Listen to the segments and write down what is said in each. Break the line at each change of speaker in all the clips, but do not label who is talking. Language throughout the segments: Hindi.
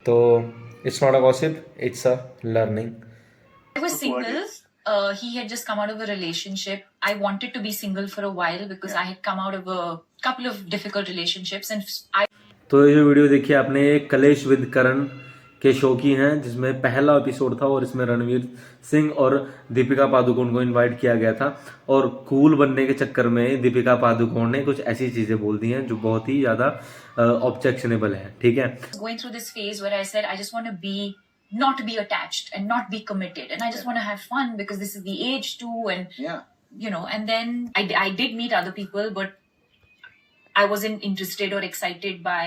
तो it's not a gossip, it's a learning.
I was single. He had just come out of a relationship. I wanted to be single for a while because I had come out of a couple of difficult relationships, and
तो ये जो वीडियो देखी आपने कलेश विद करण के शो की हैं, जिसमें पहला एपिसोड था और इसमें रणवीर सिंह और दीपिका पादुकोण को इनवाइट किया गया था. और कूल बनने के चक्कर में दीपिका पादुकोण ने कुछ ऐसी चीजें बोल दी हैं जो बहुत ही ज्यादा ऑब्जेक्शनेबल है. ठीक है.
Going through this phase where I said I just want to not be attached and not be committed, and I just want to have fun because this is the age too, and and then I did meet other people, but I wasn't interested or excited by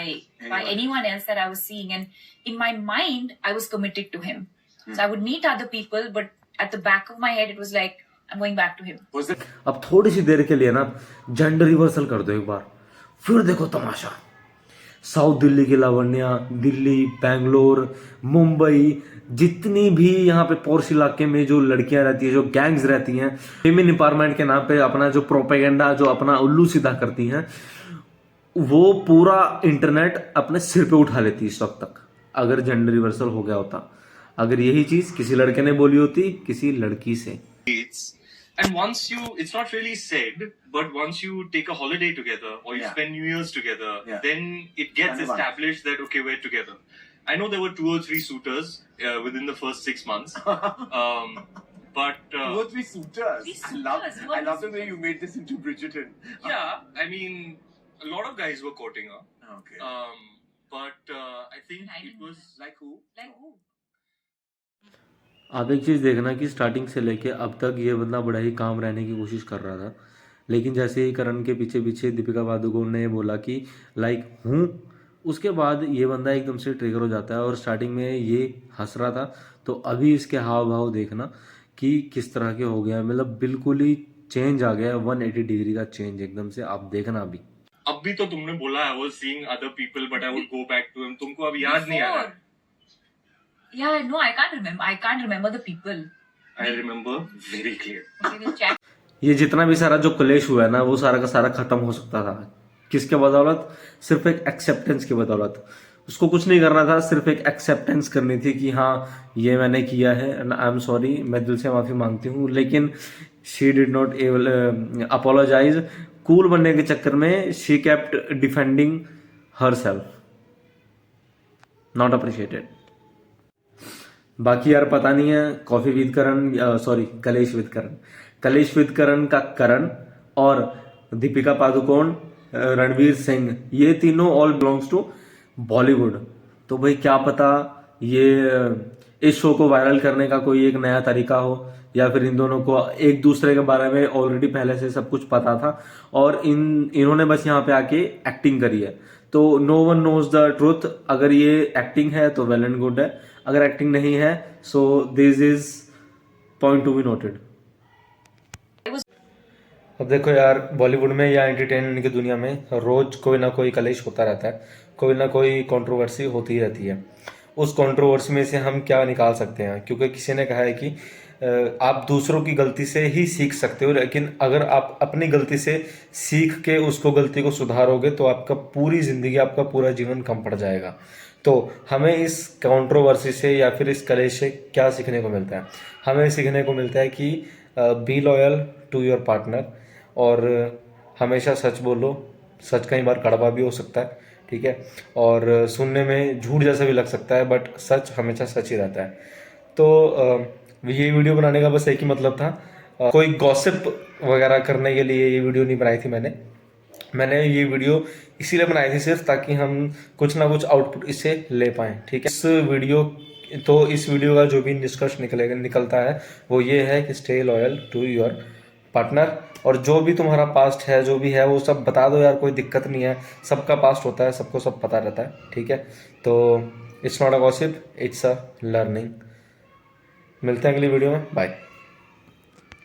anyone else that I was seeing, and in my mind I was committed to him. So I would meet other people, but at the back of my head it was like I'm going back to him.
अब थोड़ी सी देर के लिए ना जेंडर रिवर्सल कर दो एक बार, फिर देखो तमाशा. साउथ दिल्ली की लावण्या, दिल्ली, बेंगलोर, मुंबई, जितनी भी यहाँ पे पॉर्श इलाके में जो लड़कियां रहती है, जो गैंग्स रहती हैं, फेमिन एम्पावरमेंट के नाम पे अपना जो प्रोपेगेंडा, जो अपना उल्लू सीधा करती हैं, वो पूरा इंटरनेट अपने सिर पे उठा लेती इस वक्त तक. अगर जेंडर रिवर्सल हो गया होता, अगर यही चीज किसी लड़के ने बोली होती किसी लड़की से.
And once it's not really said, but once you take a holiday together or you spend New Year's together, then it gets established that, okay, we're together. I know there were 2 or 3 suitors within the first 6 months. But
2 or 3 suitors. I love the way you made this into Bridgerton.
Yeah, I mean, a lot of guys were courting her.
Okay.
But I think it was
like who?
Like who?
आप एक चीज़ देखना कि स्टार्टिंग से लेके अब तक ये बंदा बड़ा ही काम रहने की कोशिश कर रहा था, लेकिन जैसे ही करण के पीछे पीछे दीपिका पादुकोण ने बोला कि लाइक हूँ, उसके बाद ये बंदा एकदम से ट्रिगर हो जाता है. और स्टार्टिंग में ये हंस रहा था, तो अभी इसके हाव भाव देखना कि किस तरह के हो गया. मतलब बिल्कुल ही चेंज आ गया, 180 डिग्री का चेंज एकदम से. आप देखना अभी.
अब भी तो तुमने बोला I was seeing other people but I would go back to him. तुमको अब याद नहीं आ रहा?
Yeah, no, I can't remember. I can't remember the people.
I remember very clear.
We will check.
ये जितना भी सारा जो क्लेश हुआ है ना, वो सारा का सारा खत्म हो सकता था. किसके बदौलत? सिर्फ एक एक्सेप्टेंस की बदौलत. उसको कुछ नहीं करना था, सिर्फ एक एक्सेप्टेंस करनी थी कि हाँ ये मैंने किया है एंड आई एम सॉरी, मैं दिल से माफ़ी मांगती हूँ. लेकिन she did not apologise. Cool बनने के चक्कर में she kept defending herself. Not appreciated. बाकी यार पता नहीं है, कॉफी विद करण, सॉरी कलेश विद करण, कलेश विद करण का करण और दीपिका पादुकोण, रणवीर सिंह, ये तीनों ऑल बिलोंग्स टू बॉलीवुड. तो भाई क्या पता ये इस शो को वायरल करने का कोई एक नया तरीका हो, या फिर इन दोनों को एक दूसरे के बारे में ऑलरेडी पहले से सब कुछ पता था और इन्होंने बस यहाँ पे आके एक्टिंग करी है. तो no one knows the truth. अगर ये एक्टिंग है तो वेल एंड गुड है, अगर एक्टिंग नहीं है so this is point to be noted. अब देखो यार, बॉलीवुड में या एंटरटेनमेंट की दुनिया में रोज कोई ना कोई कलेश होता रहता है, कोई ना कोई कंट्रोवर्सी होती रहती है. उस कंट्रोवर्सी में से हम क्या निकाल सकते हैं? क्योंकि किसी ने कहा है कि आप दूसरों की गलती से ही सीख सकते हो, लेकिन अगर आप अपनी गलती से सीख के उसको गलती को सुधारोगे तो आपका पूरी ज़िंदगी, आपका पूरा जीवन कम पड़ जाएगा. तो हमें इस कंट्रोवर्सी से या फिर इस कलेश से क्या सीखने को मिलता है? हमें सीखने को मिलता है कि be loyal to your partner और हमेशा सच बोलो. सच कई बार कड़वा भी हो सकता है, ठीक है, और सुनने में झूठ जैसा भी लग सकता है, बट सच हमेशा सच ही रहता है. तो ये वीडियो बनाने का बस एक ही मतलब था, कोई गॉसिप वगैरह करने के लिए ये वीडियो नहीं बनाई थी. मैंने ये वीडियो इसीलिए बनाई थी सिर्फ ताकि हम कुछ ना कुछ आउटपुट इससे ले पाएँ, ठीक है. इस वीडियो का जो भी निष्कर्ष निकलता है वो ये है कि stay loyal to your partner. और जो भी तुम्हारा पास्ट है, जो भी है, वो सब बता दो यार, कोई दिक्कत नहीं है. सबका पास्ट होता है, सबको सब पता रहता है, ठीक है. तो it's not a gossip, it's a learning. मिलते हैं अगली वीडियो में. बाय.